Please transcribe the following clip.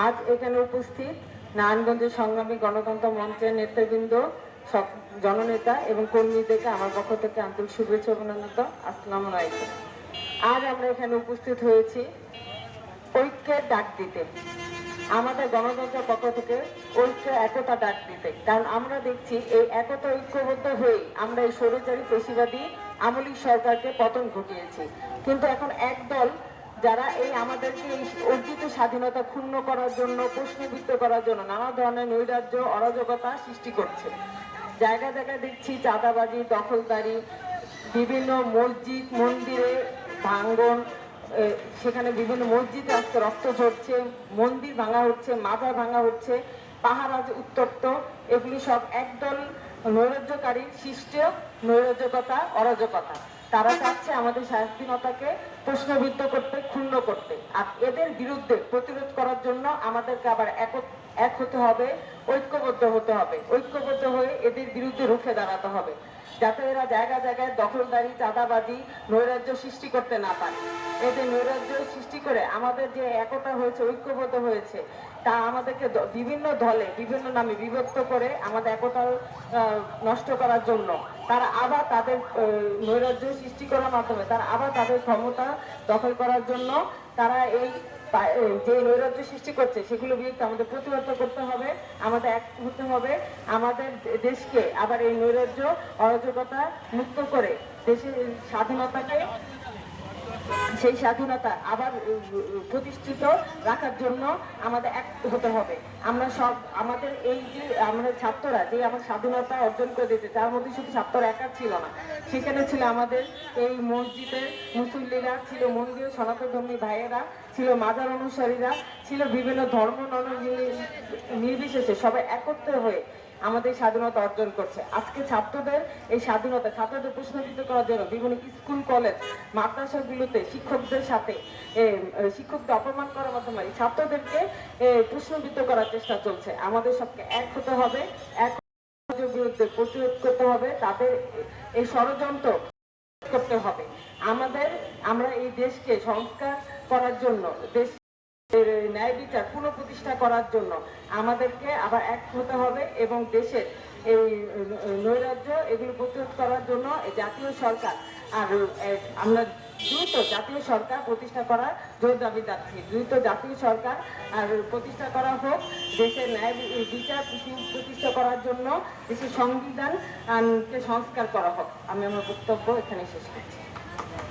আজ এখানে উপস্থিত নারায়ণগঞ্জের সংগ্রামী গণতন্ত্র মঞ্চের নেতৃবৃন্দ, সব জননেতা এবং কর্মীদেরকে আমার পক্ষ থেকে আন্তরিক শুভেচ্ছা অভিনন্দন। আসসালামু আলাইকুম। আজ আমরা এখানে উপস্থিত হয়েছি ঐক্যের ডাক দিতে, আমাদের গণতন্ত্রের পক্ষ থেকে ঐক্য একতা ডাক দিতে। কারণ আমরা দেখছি এই একতা ঐক্যবদ্ধ হয়ে আমরা এই স্বৈরাচারী পেশিবাদী আমলিক সরকারকে পতন ঘটিয়েছি। কিন্তু এখন একদল যারা এই আমাদেরকে এই অর্জিত স্বাধীনতা ক্ষুণ্ণ করার জন্য, প্রশ্নবিদ্ধ করার জন্য নানা ধরনের নৈরাজ্য অরাজকতা সৃষ্টি করছে। জায়গায় জায়গায় দেখছি চাঁদাবাজি, দখলদারি, বিভিন্ন মসজিদ মন্দিরে ভাঙ্গন, সেখানে বিভিন্ন মসজিদে আজকে রক্ত ঝরছে, মন্দির ভাঙা হচ্ছে, মাজার ভাঙা হচ্ছে, পাহাড় আজ উত্তপ্ত। এগুলি সব একদল নৈরাজ্যকারী সৃষ্ট নৈরাজ্যকতা, অরাজকতা। তারা চাচ্ছে আমাদের স্বাধীনতাকে প্রশ্নবিদ্ধ করতে, ক্ষুণ্ণ করতে। আর এদের বিরুদ্ধে প্রতিরোধ করার জন্য আমাদেরকে আবার এক হতে হবে, ঐক্যবদ্ধ হতে হবে। ঐক্যবদ্ধ হয়ে এদের বিরুদ্ধে রুখে দাঁড়াতে হবে, যাতে এরা জায়গায় জায়গায় দখলদারি, চাঁদাবাজি, নৈরাজ্য সৃষ্টি করতে না পারে। এদের নৈরাজ্য সৃষ্টি করে আমাদের যে একতা হয়েছে, ঐক্যবদ্ধ হয়েছে, তা আমাদেরকে বিভিন্ন দলে, বিভিন্ন নামে বিভক্ত করে আমাদের একতা নষ্ট করার জন্য তারা আবার তাদের নৈরাজ্য সৃষ্টি করার মাধ্যমে তারা আবার তাদের ক্ষমতা দখল করার জন্য তারা এই যে নৈরাজ্য সৃষ্টি করছে সেগুলো বিরুদ্ধে আমাদের প্রতিহত করতে হবে, আমাদের এক হতে হবে। আমাদের দেশকে আবার এই নৈরাজ্য অরাজকতা মুক্ত করে দেশের স্বাধীনতাকে, সেই স্বাধীনতা আবার প্রতিষ্ঠিত রাখার জন্য আমাদের এক হতে হবে। আমরা সব আমাদের এই যে আমরা ছাত্ররা যে আমার স্বাধীনতা অর্জন করে দিতে, তার মধ্যে শুধু ছাত্ররা একা ছিল না, সেখানে ছিল আমাদের এই মসজিদের মুসল্লিরা, ছিল মন্দির সনাতনধর্মী ভাইয়েরা, ছিল মাজার অনুসারীরা, ছিল বিভিন্ন ধর্ম নির্বিশেষে সবাই একত্র হয়ে আমাদের স্বাধীনতা অর্জন করছে। আজকে ছাত্রদের এই স্বাধীনতা, ছাত্রদের প্রশ্নবিদ্ধ করার জন্য বিভিন্ন স্কুল, কলেজ, মাদ্রাসাগুলোতে শিক্ষকদের সাথে শিক্ষকদের অপমান করার মাধ্যমে ছাত্রদেরকে প্রশ্নবিদ্ধ করার চেষ্টা চলছে। আমাদের সবকে এক হতে হবে, এক বিরুদ্ধে প্রতিরোধ করতে হবে, তাদের এই ষড়যন্ত্র করতে হবে। আমরা এই দেশকে সংস্কার করার জন্য, দেশ ন্যায় বিচার পুনঃপ্রতিষ্ঠা করার জন্য আমাদেরকে আবার এক হতে হবে এবং দেশের এই নৈরাজ্য এগুলো প্রতিরোধ করার জন্য জাতীয় সরকার আর আমরা দ্রুত জাতীয় সরকার প্রতিষ্ঠা করার জোর দাবি যাচ্ছি। দ্রুত জাতীয় সরকার আর প্রতিষ্ঠা করা হোক, দেশের ন্যায় বিচার প্রতিষ্ঠা করার জন্য দেশের সংবিধানকে সংস্কার করা হোক। আমি আমার বক্তব্য এখানে শেষ করছি।